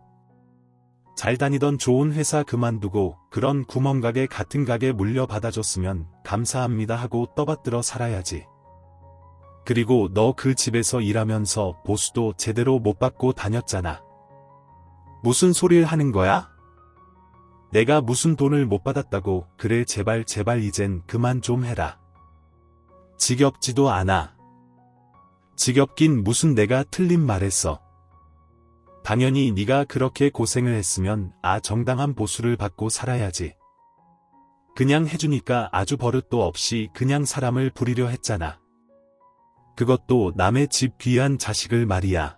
잘 다니던 좋은 회사 그만두고 그런 구멍가게 같은 가게 물려받아줬으면 감사합니다 하고 떠받들어 살아야지. 그리고 너 그 집에서 일하면서 보수도 제대로 못 받고 다녔잖아. 무슨 소리를 하는 거야? 내가 무슨 돈을 못 받았다고. 그래, 제발 이젠 그만 좀 해라. 지겹지도 않아. 지겹긴 무슨, 내가 틀린 말했어. 당연히 네가 그렇게 고생을 했으면 정당한 보수를 받고 살아야지. 그냥 해주니까 아주 버릇도 없이 그냥 사람을 부리려 했잖아. 그것도 남의 집 귀한 자식을 말이야.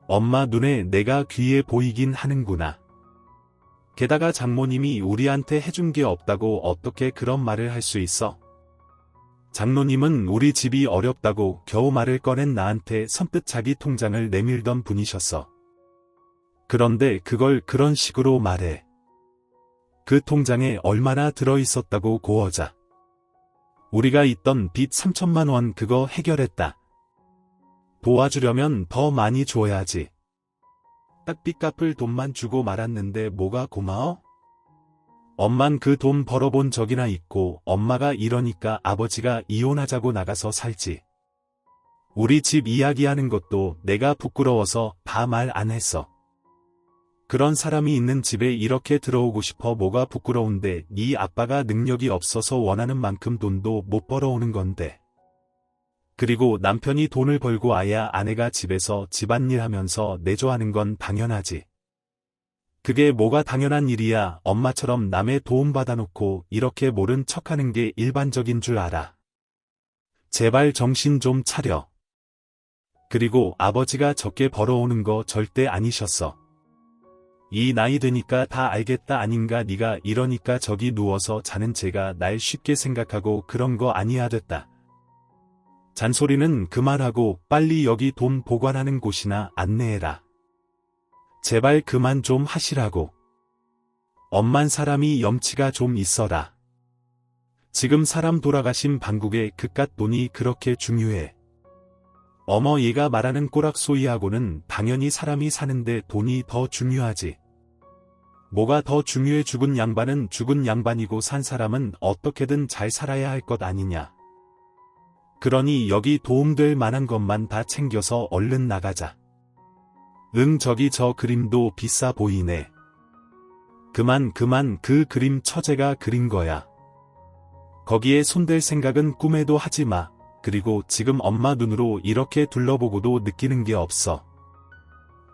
엄마 눈에 내가 귀해 보이긴 하는구나. 게다가 장모님이 우리한테 해준 게 없다고 어떻게 그런 말을 할 수 있어? 장모님은 우리 집이 어렵다고 겨우 말을 꺼낸 나한테 선뜻 자기 통장을 내밀던 분이셨어. 그런데 그걸 그런 식으로 말해. 그 통장에 얼마나 들어있었다고 고어자. 우리가 있던 빚 3천만 원 그거 해결했다. 도와주려면 더 많이 줘야지. 딱 빚 갚을 돈만 주고 말았는데 뭐가 고마워? 엄만 그 돈 벌어본 적이나 있고 엄마가 이러니까 아버지가 이혼하자고 나가서 살지. 우리 집 이야기하는 것도 내가 부끄러워서 다 말 안 했어. 그런 사람이 있는 집에 이렇게 들어오고 싶어. 뭐가 부끄러운데? 네 아빠가 능력이 없어서 원하는 만큼 돈도 못 벌어오는 건데. 그리고 남편이 돈을 벌고 와야 아내가 집에서 집안일 하면서 내조하는 건 당연하지. 그게 뭐가 당연한 일이야. 엄마처럼 남의 도움 받아놓고 이렇게 모른 척하는 게 일반적인 줄 알아. 제발 정신 좀 차려. 그리고 아버지가 적게 벌어오는 거 절대 아니셨어. 이 나이 되니까 다 알겠다 아닌가 네가 이러니까 저기 누워서 자는 제가 날 쉽게 생각하고 그런 거 아니야 됐다. 잔소리는 그만하고 빨리 여기 돈 보관하는 곳이나 안내해라. 제발 그만 좀 하시라고. 엄만 사람이 염치가 좀 있어라. 지금 사람 돌아가신 방국에 그깟 돈이 그렇게 중요해. 어머 얘가 말하는 꼬락소리하고는 당연히 사람이 사는데 돈이 더 중요하지. 뭐가 더 중요해 죽은 양반은 죽은 양반이고 산 사람은 어떻게든 잘 살아야 할 것 아니냐. 그러니 여기 도움될 만한 것만 다 챙겨서 얼른 나가자. 응 저기 저 그림도 비싸 보이네. 그만 그 그림 처제가 그린 거야. 거기에 손댈 생각은 꿈에도 하지 마. 그리고 지금 엄마 눈으로 이렇게 둘러보고도 느끼는 게 없어.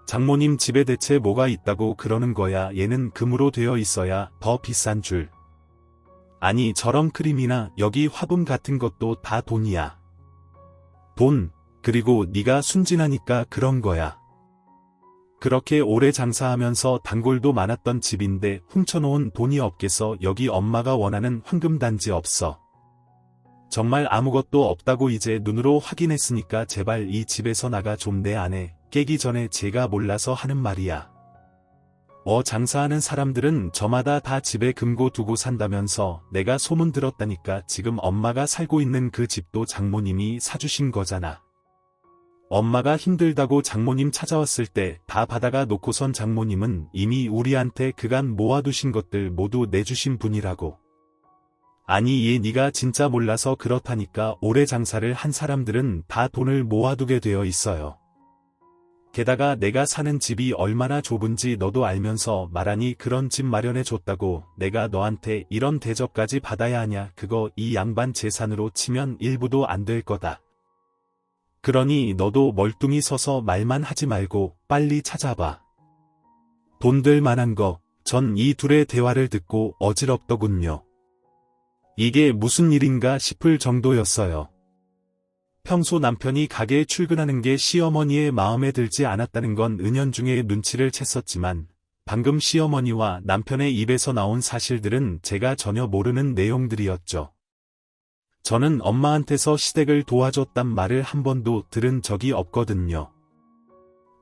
장모님 집에 대체 뭐가 있다고 그러는 거야. 얘는 금으로 되어 있어야 더 비싼 줄. 아니 저런 그림이나 여기 화분 같은 것도 다 돈이야. 돈, 그리고 네가 순진하니까 그런 거야. 그렇게 오래 장사하면서 단골도 많았던 집인데 훔쳐놓은 돈이 없겠어. 여기 엄마가 원하는 황금단지 없어. 정말 아무것도 없다고 이제 눈으로 확인했으니까 제발 이 집에서 나가 좀. 내 안에 깨기 전에 제가 몰라서 하는 말이야. 장사하는 사람들은 저마다 다 집에 금고 두고 산다면서 내가 소문 들었다니까. 지금 엄마가 살고 있는 그 집도 장모님이 사주신 거잖아. 엄마가 힘들다고 장모님 찾아왔을 때 다 받아가 놓고선 장모님은 이미 우리한테 그간 모아두신 것들 모두 내주신 분이라고. 아니 얘 네가 진짜 몰라서 그렇다니까. 오래 장사를 한 사람들은 다 돈을 모아두게 되어 있어요. 게다가 내가 사는 집이 얼마나 좁은지 너도 알면서 말하니 그런 집 마련해 줬다고 내가 너한테 이런 대접까지 받아야 하냐. 그거 이 양반 재산으로 치면 일부도 안 될 거다. 그러니 너도 멀뚱히 서서 말만 하지 말고 빨리 찾아봐. 돈 될 만한 거. 전 이 둘의 대화를 듣고 어지럽더군요. 이게 무슨 일인가 싶을 정도였어요. 평소 남편이 가게에 출근하는 게 시어머니의 마음에 들지 않았다는 건 은연중에 눈치를 챘었지만 방금 시어머니와 남편의 입에서 나온 사실들은 제가 전혀 모르는 내용들이었죠. 저는 엄마한테서 시댁을 도와줬단 말을 한 번도 들은 적이 없거든요.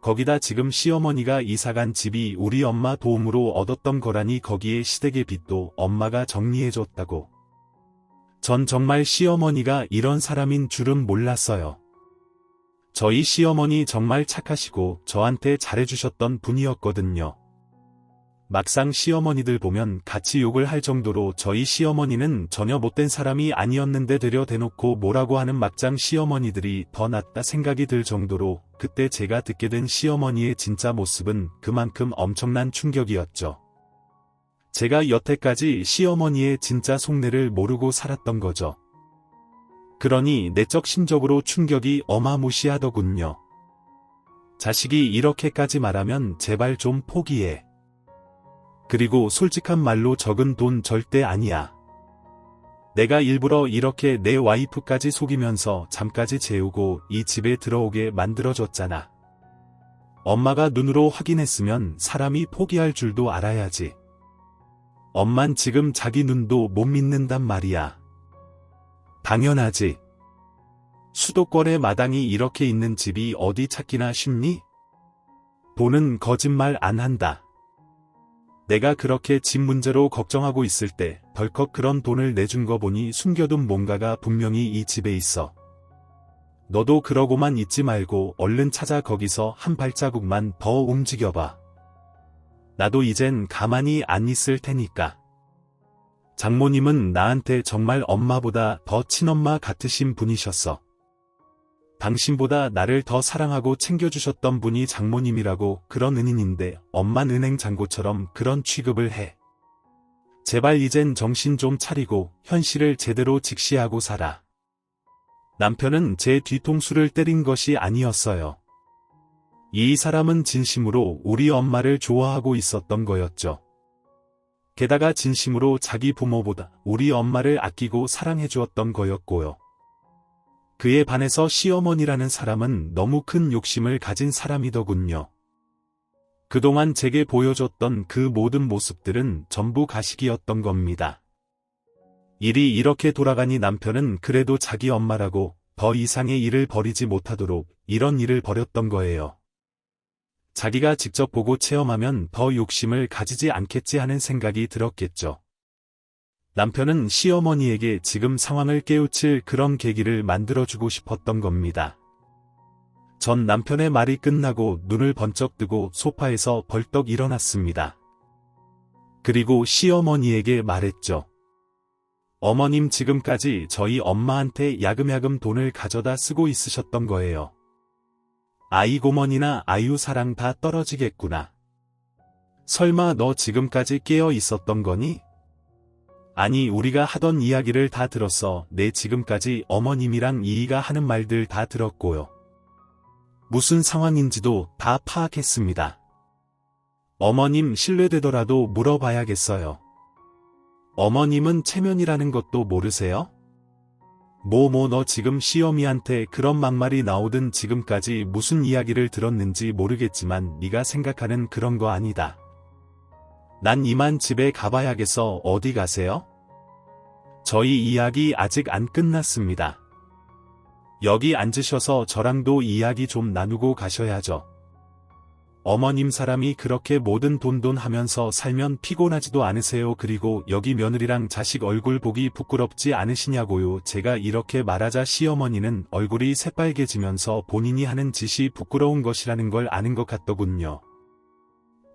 거기다 지금 시어머니가 이사간 집이 우리 엄마 도움으로 얻었던 거라니 거기에 시댁의 빚도 엄마가 정리해줬다고. 전 정말 시어머니가 이런 사람인 줄은 몰랐어요. 저희 시어머니 정말 착하시고 저한테 잘해주셨던 분이었거든요. 막상 시어머니들 보면 같이 욕을 할 정도로 저희 시어머니는 전혀 못된 사람이 아니었는데 되려 대놓고 뭐라고 하는 막장 시어머니들이 더 낫다 생각이 들 정도로 그때 제가 듣게 된 시어머니의 진짜 모습은 그만큼 엄청난 충격이었죠. 제가 여태까지 시어머니의 진짜 속내를 모르고 살았던 거죠. 그러니 내적 심적으로 충격이 어마무시하더군요. 자식이 이렇게까지 말하면 제발 좀 포기해. 그리고 솔직한 말로 적은 돈 절대 아니야. 내가 일부러 이렇게 내 와이프까지 속이면서 잠까지 재우고 이 집에 들어오게 만들어줬잖아. 엄마가 눈으로 확인했으면 사람이 포기할 줄도 알아야지. 엄만 지금 자기 눈도 못 믿는단 말이야. 당연하지. 수도권에 마당이 이렇게 있는 집이 어디 찾기나 쉽니? 돈은 거짓말 안 한다. 내가 그렇게 집 문제로 걱정하고 있을 때 덜컥 그런 돈을 내준 거 보니 숨겨둔 뭔가가 분명히 이 집에 있어. 너도 그러고만 있지 말고 얼른 찾아 거기서 한 발자국만 더 움직여봐. 나도 이젠 가만히 안 있을 테니까. 장모님은 나한테 정말 엄마보다 더 친엄마 같으신 분이셨어. 당신보다 나를 더 사랑하고 챙겨주셨던 분이 장모님이라고. 그런 은인인데 엄만 은행 잔고처럼 그런 취급을 해. 제발 이젠 정신 좀 차리고 현실을 제대로 직시하고 살아. 남편은 제 뒤통수를 때린 것이 아니었어요. 이 사람은 진심으로 우리 엄마를 좋아하고 있었던 거였죠. 게다가 진심으로 자기 부모보다 우리 엄마를 아끼고 사랑해 주었던 거였고요. 그에 반해서 시어머니라는 사람은 너무 큰 욕심을 가진 사람이더군요. 그동안 제게 보여줬던 그 모든 모습들은 전부 가식이었던 겁니다. 일이 이렇게 돌아가니 남편은 그래도 자기 엄마라고 더 이상의 일을 벌이지 못하도록 이런 일을 벌였던 거예요. 자기가 직접 보고 체험하면 더 욕심을 가지지 않겠지 하는 생각이 들었겠죠. 남편은 시어머니에게 지금 상황을 깨우칠 그런 계기를 만들어주고 싶었던 겁니다. 전 남편의 말이 끝나고 눈을 번쩍 뜨고 소파에서 벌떡 일어났습니다. 그리고 시어머니에게 말했죠. 어머님 지금까지 저희 엄마한테 야금야금 돈을 가져다 쓰고 있으셨던 거예요. 아이고머니나 아유 사랑 다 떨어지겠구나. 설마 너 지금까지 깨어 있었던 거니? 아니 우리가 하던 이야기를 다 들었어. 내 지금까지 어머님이랑 이이가 하는 말들 다 들었고요. 무슨 상황인지도 다 파악했습니다. 어머님 신뢰되더라도 물어봐야겠어요. 어머님은 체면이라는 것도 모르세요? 너 지금 시어미한테 그런 막말이 나오든 지금까지 무슨 이야기를 들었는지 모르겠지만 네가 생각하는 그런 거 아니다. 난 이만 집에 가봐야겠어. 어디 가세요? 저희 이야기 아직 안 끝났습니다. 여기 앉으셔서 저랑도 이야기 좀 나누고 가셔야죠. 어머님 사람이 그렇게 모든 돈 하면서 살면 피곤하지도 않으세요? 그리고 여기 며느리랑 자식 얼굴 보기 부끄럽지 않으시냐고요? 제가 이렇게 말하자 시어머니는 얼굴이 새빨개지면서 본인이 하는 짓이 부끄러운 것이라는 걸 아는 것 같더군요.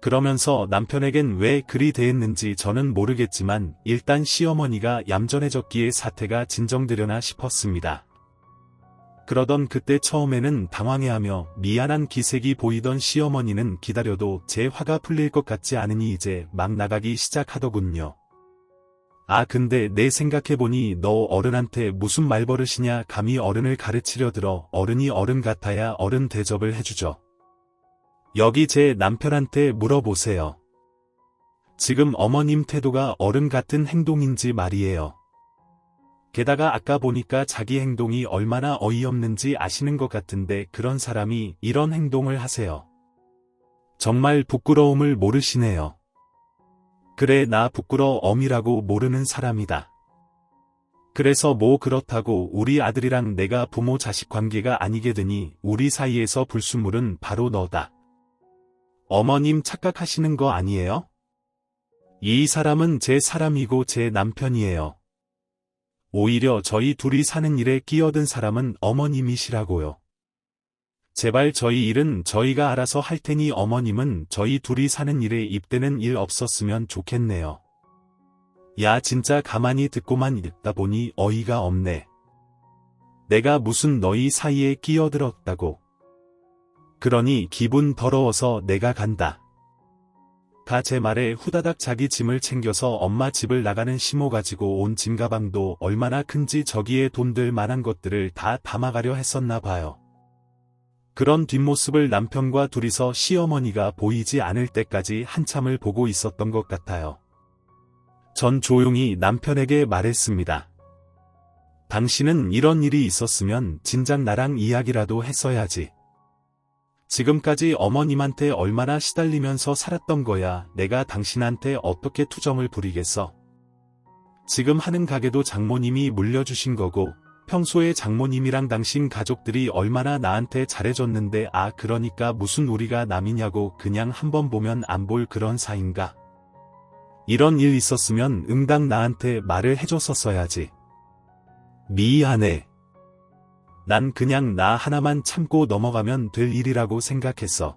그러면서 남편에겐 왜 그리 대했는지 저는 모르겠지만 일단 시어머니가 얌전해졌기에 사태가 진정되려나 싶었습니다. 그러던 그때 처음에는 당황해하며 미안한 기색이 보이던 시어머니는 기다려도 제 화가 풀릴 것 같지 않으니 이제 막 나가기 시작하더군요. 아 근데 내 생각해보니 너 어른한테 무슨 말버릇이냐. 감히 어른을 가르치려 들어. 어른이 어른 같아야 어른 대접을 해주죠. 여기 제 남편한테 물어보세요. 지금 어머님 태도가 어른 같은 행동인지 말이에요. 게다가 아까 보니까 자기 행동이 얼마나 어이없는지 아시는 것 같은데 그런 사람이 이런 행동을 하세요. 정말 부끄러움을 모르시네요. 그래 나 부끄러움이라고 모르는 사람이다. 그래서 뭐 그렇다고 우리 아들이랑 내가 부모 자식 관계가 아니게 되니 우리 사이에서 불순물은 바로 너다. 어머님 착각하시는 거 아니에요? 이 사람은 제 사람이고 제 남편이에요. 오히려 저희 둘이 사는 일에 끼어든 사람은 어머님이시라고요. 제발 저희 일은 저희가 알아서 할 테니 어머님은 저희 둘이 사는 일에 입대는 일 없었으면 좋겠네요. 야 진짜 가만히 듣고만 있다 보니 어이가 없네. 내가 무슨 너희 사이에 끼어들었다고. 그러니 기분 더러워서 내가 간다. 가 제 말에 후다닥 자기 짐을 챙겨서 엄마 집을 나가는 시모 가지고 온 짐가방도 얼마나 큰지 저기에 돈들 만한 것들을 다 담아가려 했었나 봐요. 그런 뒷모습을 남편과 둘이서 시어머니가 보이지 않을 때까지 한참을 보고 있었던 것 같아요. 전 조용히 남편에게 말했습니다. 당신은 이런 일이 있었으면 진작 나랑 이야기라도 했어야지. 지금까지 어머님한테 얼마나 시달리면서 살았던 거야. 내가 당신한테 어떻게 투정을 부리겠어. 지금 하는 가게도 장모님이 물려주신 거고 평소에 장모님이랑 당신 가족들이 얼마나 나한테 잘해줬는데 아 그러니까 무슨 우리가 남이냐고 그냥 한번 보면 안 볼 그런 사이인가. 이런 일 있었으면 응당 나한테 말을 해줬었어야지. 미안해. 난 그냥 나 하나만 참고 넘어가면 될 일이라고 생각했어.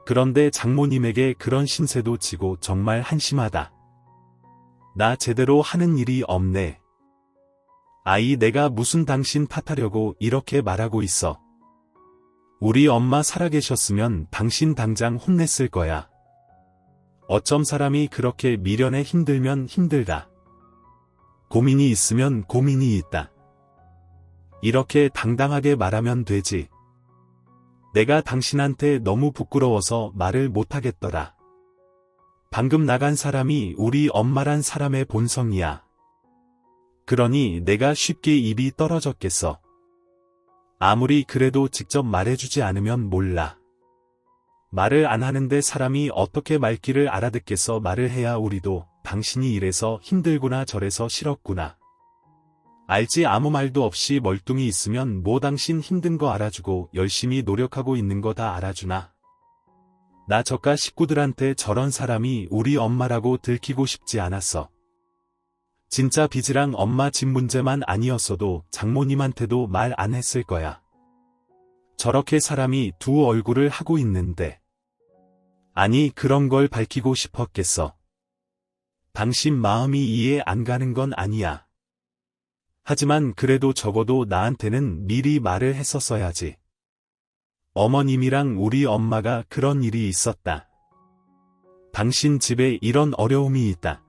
그런데 장모님에게 그런 신세도 지고 정말 한심하다. 나 제대로 하는 일이 없네. 아이 내가 무슨 당신 탓하려고 이렇게 말하고 있어. 우리 엄마 살아계셨으면 당신 당장 혼냈을 거야. 어쩜 사람이 그렇게 미련에 힘들면 힘들다. 고민이 있으면 고민이 있다. 이렇게 당당하게 말하면 되지. 내가 당신한테 너무 부끄러워서 말을 못하겠더라. 방금 나간 사람이 우리 엄마란 사람의 본성이야. 그러니 내가 쉽게 입이 떨어졌겠어. 아무리 그래도 직접 말해주지 않으면 몰라. 말을 안 하는데 사람이 어떻게 말귀를 알아듣겠어. 말을 해야 우리도 당신이 이래서 힘들구나 저래서 싫었구나. 알지 아무 말도 없이 멀뚱히 있으면 뭐 당신 힘든 거 알아주고 열심히 노력하고 있는 거 다 알아주나. 나 저가 식구들한테 저런 사람이 우리 엄마라고 들키고 싶지 않았어. 진짜 빚이랑 엄마 집 문제만 아니었어도 장모님한테도 말 안 했을 거야. 저렇게 사람이 두 얼굴을 하고 있는데. 아니 그런 걸 밝히고 싶었겠어. 당신 마음이 이해 안 가는 건 아니야. 하지만 그래도 적어도 나한테는 미리 말을 했었어야지. 어머님이랑 우리 엄마가 그런 일이 있었다. 당신 집에 이런 어려움이 있다.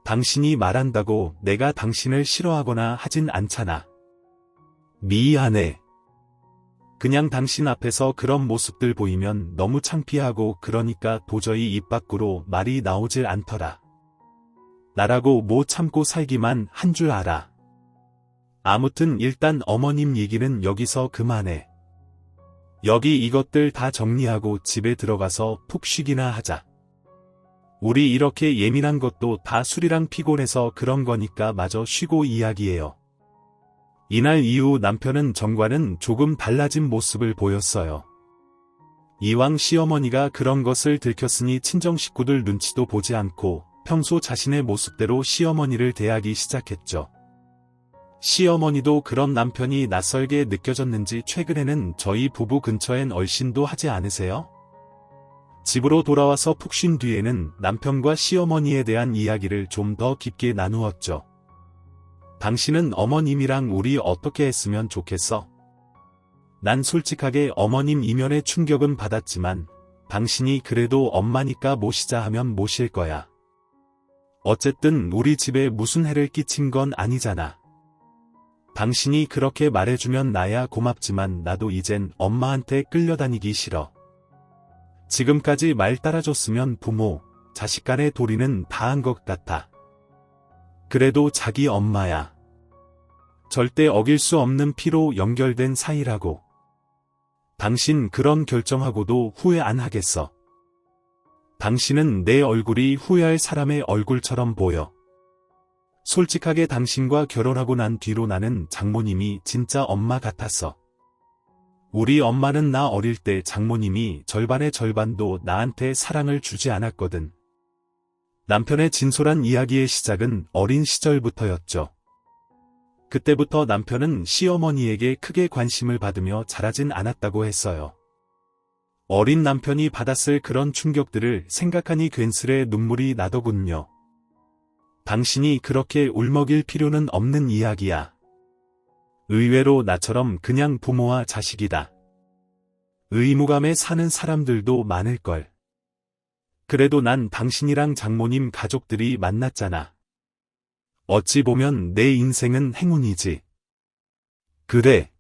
당신이 말한다고 내가 당신을 싫어하거나 하진 않잖아. 미안해. 그냥 당신 앞에서 그런 모습들 보이면 너무 창피하고 그러니까 도저히 입 밖으로 말이 나오질 않더라. 나라고 뭐 참고 살기만 한 줄 알아. 아무튼 일단 어머님 얘기는 여기서 그만해. 여기 이것들 다 정리하고 집에 들어가서 푹 쉬기나 하자. 우리 이렇게 예민한 것도 다 술이랑 피곤해서 그런 거니까 마저 쉬고 이야기해요. 이날 이후 남편은 전과는 조금 달라진 모습을 보였어요. 이왕 시어머니가 그런 것을 들켰으니 친정 식구들 눈치도 보지 않고 평소 자신의 모습대로 시어머니를 대하기 시작했죠. 시어머니도 그런 남편이 낯설게 느껴졌는지 최근에는 저희 부부 근처엔 얼씬도 하지 않으세요? 집으로 돌아와서 푹 쉰 뒤에는 남편과 시어머니에 대한 이야기를 좀 더 깊게 나누었죠. 당신은 어머님이랑 우리 어떻게 했으면 좋겠어? 난 솔직하게 어머님 이면에 충격은 받았지만 당신이 그래도 엄마니까 모시자 하면 모실 거야. 어쨌든 우리 집에 무슨 해를 끼친 건 아니잖아. 당신이 그렇게 말해주면 나야 고맙지만 나도 이젠 엄마한테 끌려다니기 싫어. 지금까지 말 따라줬으면 부모, 자식 간의 도리는 다 한 것 같아. 그래도 자기 엄마야. 절대 어길 수 없는 피로 연결된 사이라고. 당신 그런 결정하고도 후회 안 하겠어. 당신은 내 얼굴이 후회할 사람의 얼굴처럼 보여. 솔직하게 당신과 결혼하고 난 뒤로 나는 장모님이 진짜 엄마 같았어. 우리 엄마는 나 어릴 때 장모님이 절반의 절반도 나한테 사랑을 주지 않았거든. 남편의 진솔한 이야기의 시작은 어린 시절부터였죠. 그때부터 남편은 시어머니에게 크게 관심을 받으며 자라진 않았다고 했어요. 어린 남편이 받았을 그런 충격들을 생각하니 괜스레 눈물이 나더군요. 당신이 그렇게 울먹일 필요는 없는 이야기야. 의외로 나처럼 그냥 부모와 자식이다. 의무감에 사는 사람들도 많을걸. 그래도 난 당신이랑 장모님 가족들이 만났잖아. 어찌 보면 내 인생은 행운이지. 그래.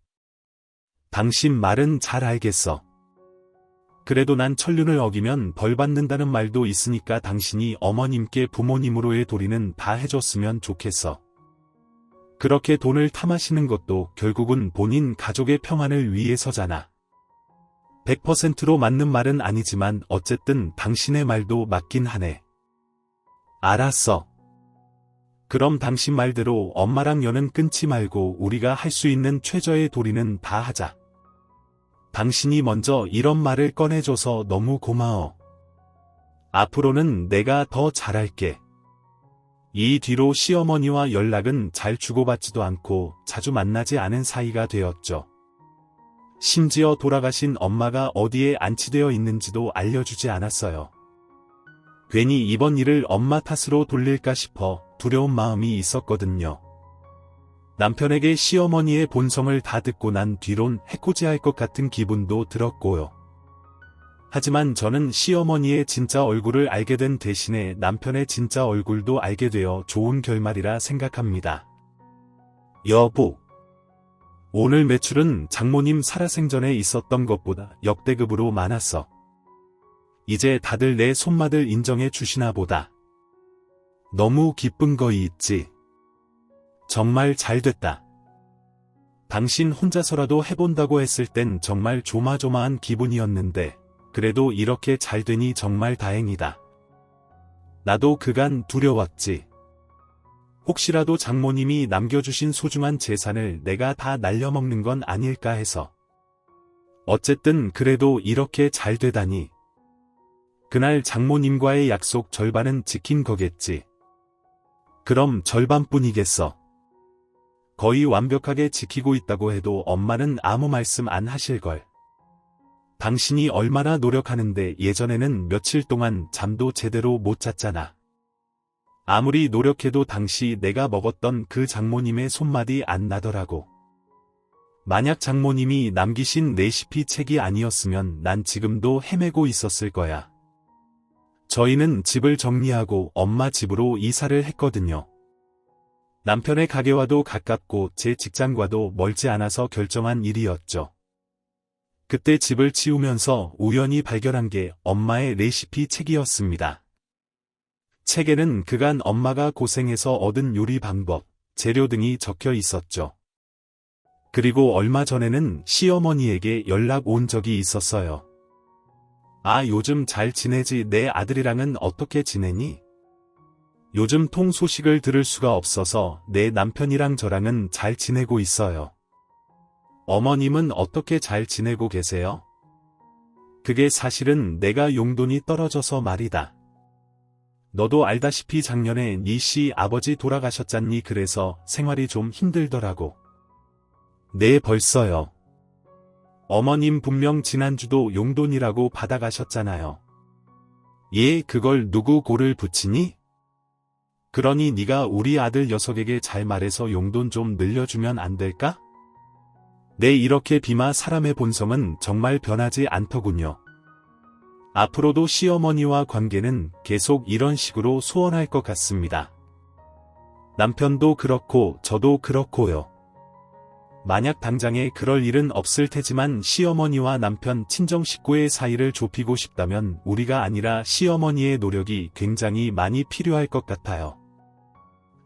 당신 말은 잘 알겠어. 그래도 난 천륜을 어기면 벌 받는다는 말도 있으니까 당신이 어머님께 부모님으로의 도리는 다 해줬으면 좋겠어. 그렇게 돈을 탐하시는 것도 결국은 본인 가족의 평안을 위해서잖아. 100%로 맞는 말은 아니지만 어쨌든 당신의 말도 맞긴 하네. 알았어. 그럼 당신 말대로 엄마랑 연은 끊지 말고 우리가 할 수 있는 최저의 도리는 다 하자. 당신이 먼저 이런 말을 꺼내줘서 너무 고마워. 앞으로는 내가 더 잘할게. 이 뒤로 시어머니와 연락은 잘 주고받지도 않고 자주 만나지 않은 사이가 되었죠. 심지어 돌아가신 엄마가 어디에 안치되어 있는지도 알려주지 않았어요. 괜히 이번 일을 엄마 탓으로 돌릴까 싶어 두려운 마음이 있었거든요. 남편에게 시어머니의 본성을 다 듣고 난 뒤론 해코지할 것 같은 기분도 들었고요. 하지만 저는 시어머니의 진짜 얼굴을 알게 된 대신에 남편의 진짜 얼굴도 알게 되어 좋은 결말이라 생각합니다. 여보. 오늘 매출은 장모님 살아생전에 있었던 것보다 역대급으로 많았어. 이제 다들 내 손맛을 인정해 주시나 보다. 너무 기쁜 거 있지. 정말 잘 됐다. 당신 혼자서라도 해본다고 했을 땐 정말 조마조마한 기분이었는데 그래도 이렇게 잘 되니 정말 다행이다. 나도 그간 두려웠지. 혹시라도 장모님이 남겨주신 소중한 재산을 내가 다 날려먹는 건 아닐까 해서. 어쨌든 그래도 이렇게 잘 되다니. 그날 장모님과의 약속 절반은 지킨 거겠지. 그럼 절반뿐이겠어. 거의 완벽하게 지키고 있다고 해도 엄마는 아무 말씀 안 하실걸. 당신이 얼마나 노력하는데 예전에는 며칠 동안 잠도 제대로 못 잤잖아. 아무리 노력해도 당시 내가 먹었던 그 장모님의 손맛이 안 나더라고. 만약 장모님이 남기신 레시피 책이 아니었으면 난 지금도 헤매고 있었을 거야. 저희는 집을 정리하고 엄마 집으로 이사를 했거든요. 남편의 가게와도 가깝고 제 직장과도 멀지 않아서 결정한 일이었죠. 그때 집을 치우면서 우연히 발견한 게 엄마의 레시피 책이었습니다. 책에는 그간 엄마가 고생해서 얻은 요리 방법, 재료 등이 적혀 있었죠. 그리고 얼마 전에는 시어머니에게 연락 온 적이 있었어요. 아, 요즘 잘 지내지? 내 아들이랑은 어떻게 지내니? 요즘 통 소식을 들을 수가 없어서 내 남편이랑 저랑은 잘 지내고 있어요. 어머님은 어떻게 잘 지내고 계세요? 그게 사실은 내가 용돈이 떨어져서 말이다. 너도 알다시피 작년에 네 시아버지 돌아가셨잖니. 그래서 생활이 좀 힘들더라고. 네, 벌써요. 어머님 분명 지난주도 용돈이라고 받아가셨잖아요. 예, 그걸 누구 골을 붙이니? 그러니 네가 우리 아들 녀석에게 잘 말해서 용돈 좀 늘려주면 안 될까? 네, 이렇게 비마 사람의 본성은 정말 변하지 않더군요. 앞으로도 시어머니와 관계는 계속 이런 식으로 소원할 것 같습니다. 남편도 그렇고 저도 그렇고요. 만약 당장에 그럴 일은 없을 테지만 시어머니와 남편 친정 식구의 사이를 좁히고 싶다면 우리가 아니라 시어머니의 노력이 굉장히 많이 필요할 것 같아요.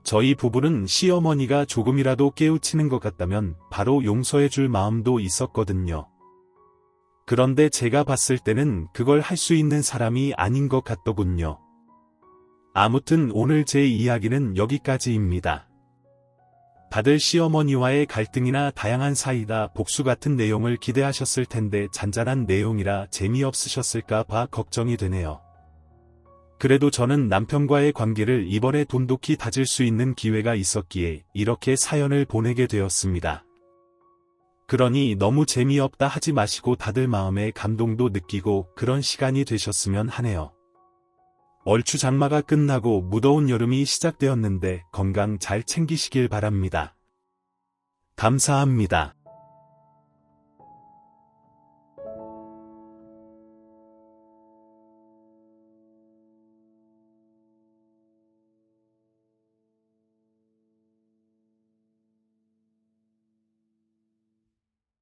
저희 부부는 시어머니가 조금이라도 깨우치는 것 같다면 바로 용서해 줄 마음도 있었거든요. 그런데 제가 봤을 때는 그걸 할 수 있는 사람이 아닌 것 같더군요. 아무튼 오늘 제 이야기는 여기까지입니다. 다들 시어머니와의 갈등이나 다양한 사이다 복수 같은 내용을 기대하셨을 텐데 잔잔한 내용이라 재미없으셨을까 봐 걱정이 되네요. 그래도 저는 남편과의 관계를 이번에 돈독히 다질 수 있는 기회가 있었기에 이렇게 사연을 보내게 되었습니다. 그러니 너무 재미없다 하지 마시고 다들 마음에 감동도 느끼고 그런 시간이 되셨으면 하네요. 얼추 장마가 끝나고 무더운 여름이 시작되었는데 건강 잘 챙기시길 바랍니다. 감사합니다.